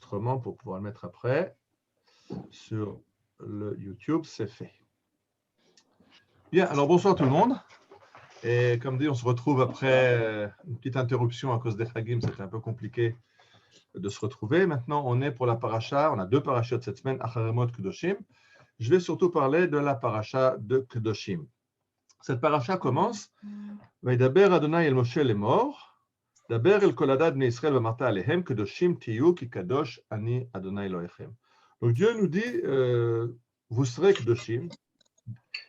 l'enregistrement pour pouvoir le mettre après sur le YouTube, c'est fait. Bien, alors bonsoir tout le monde. Et comme dit, on se retrouve après une petite interruption à cause des Chagim, c'était un peu compliqué de se retrouver. Maintenant, on est pour la paracha, on a deux parachas cette semaine, Acharemot, Kedoshim. Je vais surtout parler de la paracha de Kedoshim. Cette paracha commence Vaidaber Adonai el Moshe lemor, Daber el kol hadad bnei Israël v'amarta alehem Kedoshim tiyu ki kadosh ani Adonai Elohechem. Donc Dieu nous dit, vous serez Kedoshim.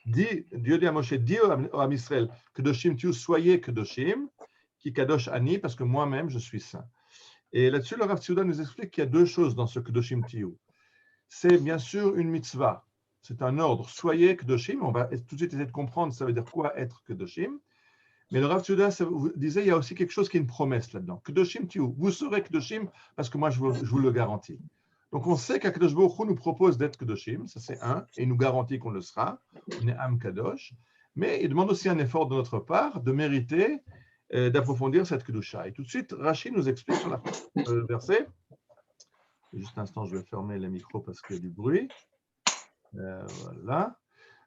Dieu dit à Moshe, dis au Am Israël, Kedoshim tiyu, soyez Kedoshim, ki kadosh ani, parce que moi-même je suis saint. Et là-dessus, le Rav Tzouda nous explique qu'il y a deux choses dans ce Kedoshim tiyu. C'est bien sûr une mitzvah. C'est un ordre. Soyez Kedoshim. On va tout de suite essayer de comprendre ça veut dire quoi être Kedoshim. Mais le Rav Tzouda disait il y a aussi quelque chose qui est une promesse là-dedans. Kedoshim tiyu. Vous serez Kedoshim parce que moi je vous le garantis. Donc on sait qu'Akadosh Baruch Hu nous propose d'être Kedoshim, ça c'est un, et il nous garantit qu'on le sera. On est Am Kadosh. Mais il demande aussi un effort de notre part de mériter, d'approfondir cette Kedusha. Et tout de suite, Rashi nous explique sur la verset. Juste un instant, je vais fermer les micros parce qu'il y a du bruit. Voilà.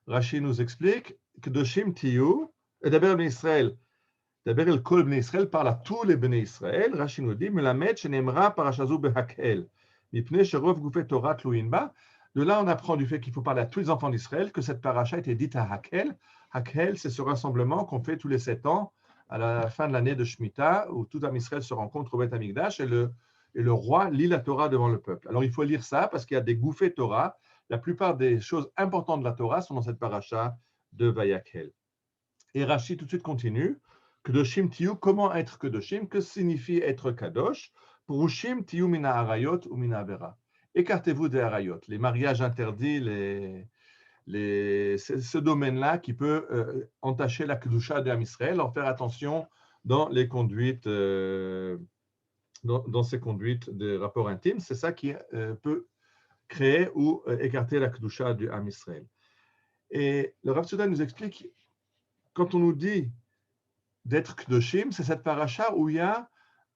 Rashi nous explique que Kedoshim tiyu, et d'abord ben Israël, d'abord el kol ben Israël parle à tous les ben Israël. Rashi nous dit, melamed shenemra parashazu behakel, mipnei sherov gufei Torah tluin ba. De là, on apprend du fait qu'il faut parler à tous les enfants d'Israël que cette paracha a été dite à Hakel. Hakel, c'est ce rassemblement qu'on fait tous les 7 ans à la fin de l'année de Shemitah, où tout Am Israël se rencontre au Beth Amikdash et le roi lit la Torah devant le peuple. Alors, il faut lire ça parce qu'il y a des gouffées Torah. La plupart des choses importantes de la Torah sont dans cette paracha de Vayakhel. Et Rashi tout de suite continue. Kedoshim tiyu, comment être Kedoshim? Que signifie être Kadosh? Purushim tiyu mina harayot ou mina avera. Écartez-vous des harayot, les mariages interdits, ce domaine-là qui peut entacher la Kedusha de Am Israël, leur faire attention dans les conduites, dans ces conduites des rapports intimes. C'est ça qui peut créer ou écarter la Kedusha du Am Israël. Et le Rav Tzouda nous explique, quand on nous dit d'être Kedoshim, c'est cette paracha où il y a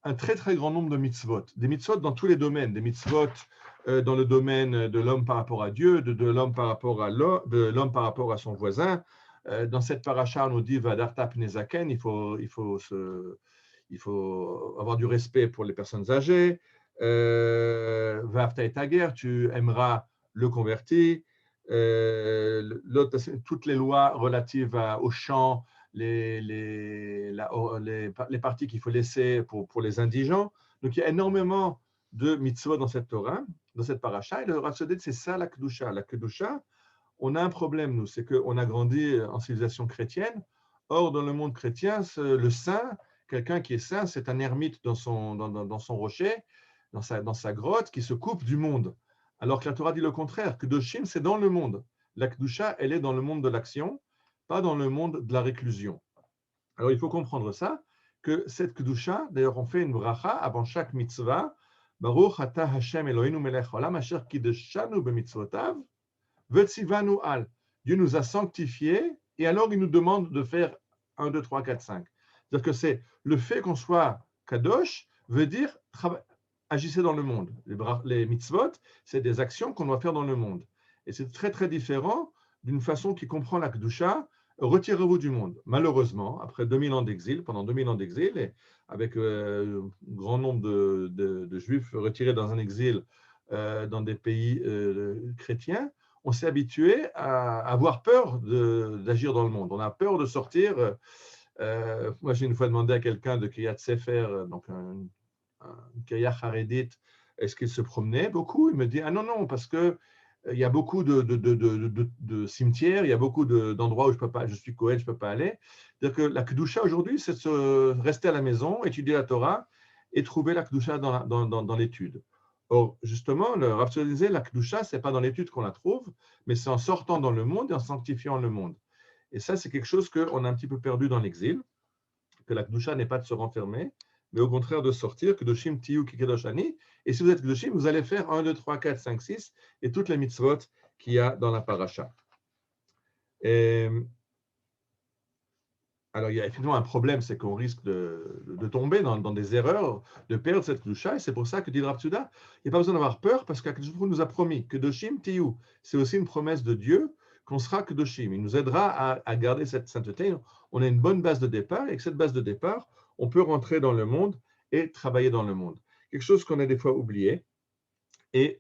un très très grand nombre de mitzvot. Des mitzvot dans tous les domaines, des mitzvot dans le domaine de l'homme par rapport à Dieu, de l'homme par rapport à de l'homme par rapport à son voisin. Dans cette paracha, on nous dit Vadarta pnei zaken, il faut avoir du respect pour les personnes âgées. Va'afta et hager, tu aimeras le converti. Toutes les lois relatives aux champs, les parties qu'il faut laisser pour les indigents. Donc, il y a énormément de mitzvot dans cette Torah, dans cette paracha. Et le Rav Tzouda, c'est ça la Kedusha. La Kedusha, on a un problème, nous, c'est qu'on a grandi en civilisation chrétienne. Or, dans le monde chrétien, le saint, quelqu'un qui est saint, c'est un ermite dans son rocher, dans sa grotte, qui se coupe du monde. Alors que la Torah dit le contraire. Kedoshim, c'est dans le monde. La Kedusha, elle est dans le monde de l'action, pas dans le monde de la réclusion. Alors, il faut comprendre ça, que cette Kedusha, d'ailleurs, on fait une bracha avant chaque mitzvah. Baruch ata Hashem Eloheinu melech haolam asher kideshanu b'mitzvotav v'tzivanu al. Dieu nous a sanctifiés et alors il nous demande de faire 1, 2, 3, 4, 5. C'est-à-dire que c'est le fait qu'on soit kadosh veut dire agissez dans le monde. Les mitzvot, c'est des actions qu'on doit faire dans le monde. Et c'est très très différent d'une façon qui comprend la Kedusha. Retirez-vous du monde. Malheureusement, après 2000 ans d'exil, pendant 2000 ans d'exil, et avec un grand nombre de juifs retirés dans un exil dans des pays chrétiens, on s'est habitué à avoir peur d'agir dans le monde. On a peur de sortir. Moi, j'ai une fois demandé à quelqu'un de Kiryat Sefer, donc un Kiryat Haredit, est-ce qu'il se promenait beaucoup? Il me dit, ah non, parce que il y a beaucoup de cimetières, il y a beaucoup d'endroits où je suis Kohen, je ne peux pas aller. C'est-à-dire que la Kedusha aujourd'hui, c'est de rester à la maison, étudier la Torah et trouver la Kedusha dans l'étude. Or, justement, le Rav Tzouda disait, la Kedusha, ce n'est pas dans l'étude qu'on la trouve, mais c'est en sortant dans le monde et en sanctifiant le monde. Et ça, c'est quelque chose qu'on a un petit peu perdu dans l'exil, que la Kedusha n'est pas de se renfermer, mais au contraire de sortir, Kedoshim tiyu ki kadosh ani. Et si vous êtes Kedoshim, vous allez faire 1, 2, 3, 4, 5, 6 et toutes les mitzvot qu'il y a dans la paracha. Alors, il y a effectivement un problème, c'est qu'on risque de tomber dans des erreurs, de perdre cette Kedusha, et c'est pour ça que dit le Rav Tsouda, il n'y a pas besoin d'avoir peur, parce qu'Akadosh Baruch Hu nous a promis que Kedoshim Tiyu, c'est aussi une promesse de Dieu qu'on sera Kedoshim. Il nous aidera à garder cette sainteté. On a une bonne base de départ, et avec cette base de départ, on peut rentrer dans le monde et travailler dans le monde. Quelque chose qu'on a des fois oublié, et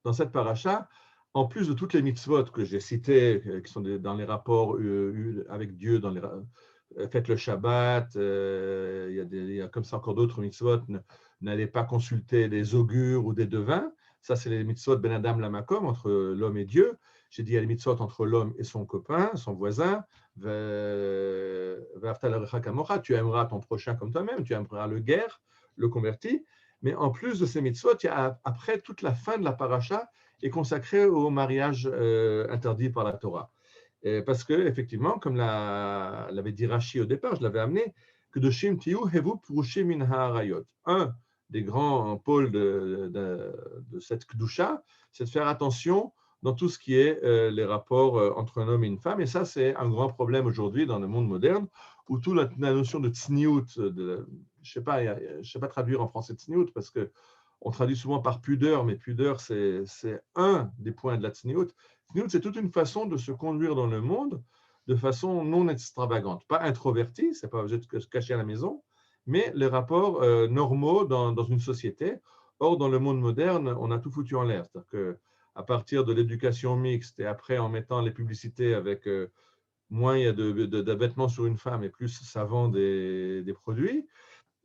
dans cette paracha, en plus de toutes les mitzvot que j'ai citées, qui sont dans les rapports avec Dieu, dans les, faites le Shabbat, il y a comme ça encore d'autres mitzvot, n'allez pas consulter des augures ou des devins, ça c'est les mitzvot Ben Adam Lamakom, entre l'homme et Dieu. J'ai dit il y a les mitzvot entre l'homme et son copain, son voisin, tu aimeras ton prochain comme toi-même, tu aimeras le guerre, le converti. Mais en plus de ces mitzvot, il y a, après, toute la fin de la paracha est consacrée au mariage interdit par la Torah. Parce que, effectivement, comme l'avait dit Rashi au départ, je l'avais amené, que de Shim Tiyu Hevu Purushim Min Ha'arayot. Un des grands pôles de cette Kedusha, c'est de faire attention dans tout ce qui est les rapports entre un homme et une femme. Et ça, c'est un grand problème aujourd'hui dans le monde moderne, où toute la notion de tsniout, je ne sais pas traduire en français tsniout, parce qu'on traduit souvent par pudeur, mais pudeur, c'est un des points de la tsniout. Tsniout, c'est toute une façon de se conduire dans le monde de façon non extravagante, pas introvertie, c'est pas obligé de se cacher à la maison, mais les rapports normaux dans une société. Or, dans le monde moderne, on a tout foutu en l'air. C'est-à-dire qu'à partir de l'éducation mixte et après en mettant les publicités avec moins il y a de vêtements sur une femme et plus ça vend des produits,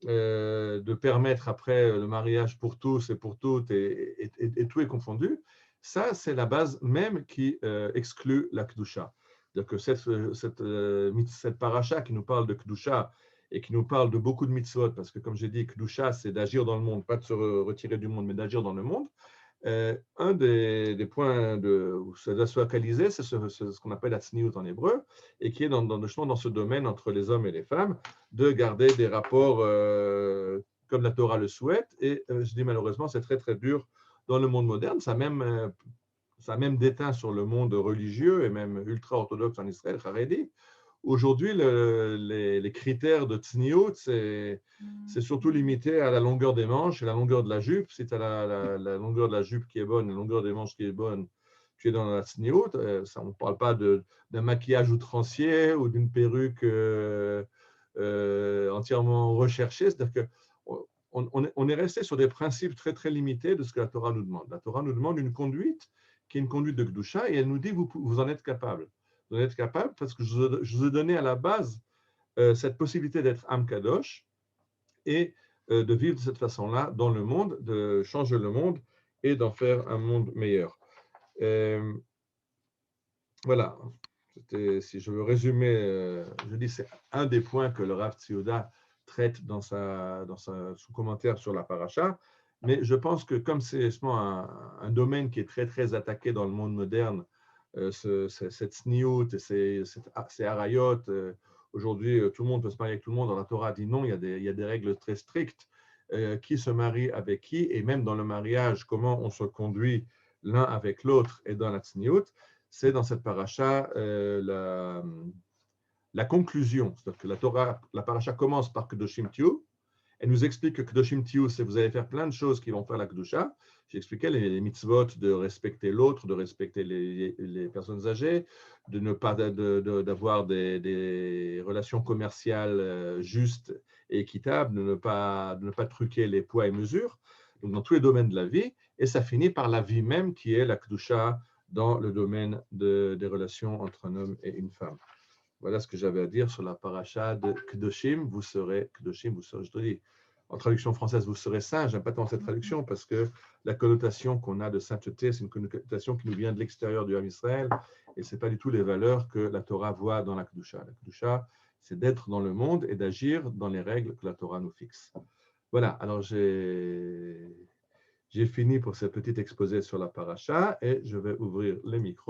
de permettre après le mariage pour tous et pour toutes et tout est confondu, ça c'est la base même qui exclut la Kedusha. C'est-à-dire que cette paracha qui nous parle de Kedusha et qui nous parle de beaucoup de mitzvot, parce que comme j'ai dit, Kedusha c'est d'agir dans le monde, pas de se retirer du monde, mais d'agir dans le monde. Un des points où ça doit se localiser, c'est ce qu'on appelle la tsniout en hébreu, et qui est justement dans ce domaine entre les hommes et les femmes, de garder des rapports comme la Torah le souhaite. Et je dis malheureusement, c'est très très dur dans le monde moderne. Ça a même déteint sur le monde religieux et même ultra-orthodoxe en Israël, Haredi. Aujourd'hui, les critères de tsniout, c'est surtout limité à la longueur des manches et la longueur de la jupe. Si tu as la longueur de la jupe qui est bonne, la longueur des manches qui est bonne, tu es dans la tsniout. On ne parle pas d'un maquillage outrancier ou d'une perruque entièrement recherchée. C'est-à-dire qu'on est resté sur des principes très, très limités de ce que la Torah nous demande. La Torah nous demande une conduite qui est une conduite de Kedusha et elle nous dit vous en êtes capable. Vous en êtes capable parce que je vous ai donné à la base cette possibilité d'être Am Kadosh et de vivre de cette façon-là dans le monde, de changer le monde et d'en faire un monde meilleur. Voilà. Si je veux résumer, je dis c'est un des points que le Rav Tzioda traite dans son commentaire sur la paracha. Mais je pense que comme c'est justement un domaine qui est très, très attaqué dans le monde moderne, cette sniout et ces harayot, aujourd'hui, tout le monde peut se marier avec tout le monde. Dans la Torah dit non, il y a des règles très strictes. Qui se marie avec qui, et même dans le mariage, comment on se conduit l'un avec l'autre et dans la sniout, c'est dans cette paracha la conclusion. C'est-à-dire que la paracha commence par Kedoshim Tiyu. Elle nous explique que Kedoshim Tiyu, c'est vous allez faire plein de choses qui vont faire la Kedusha. J'expliquais les mitzvot de respecter l'autre, de respecter les personnes âgées, de ne pas d'avoir des relations commerciales justes et équitables, de ne pas truquer les poids et mesures. Donc dans tous les domaines de la vie, et ça finit par la vie même qui est la Kedusha dans le domaine des relations entre un homme et une femme. Voilà ce que j'avais à dire sur la paracha de Kedoshim. Kedoshim, je te dis, en traduction française, vous serez saints. J'aime pas tant cette traduction parce que la connotation qu'on a de sainteté, c'est une connotation qui nous vient de l'extérieur du Ham Israël et c'est pas du tout les valeurs que la Torah voit dans la Kedusha. La Kedusha, c'est d'être dans le monde et d'agir dans les règles que la Torah nous fixe. Voilà, alors j'ai fini pour ce petit exposé sur la paracha et je vais ouvrir les micros.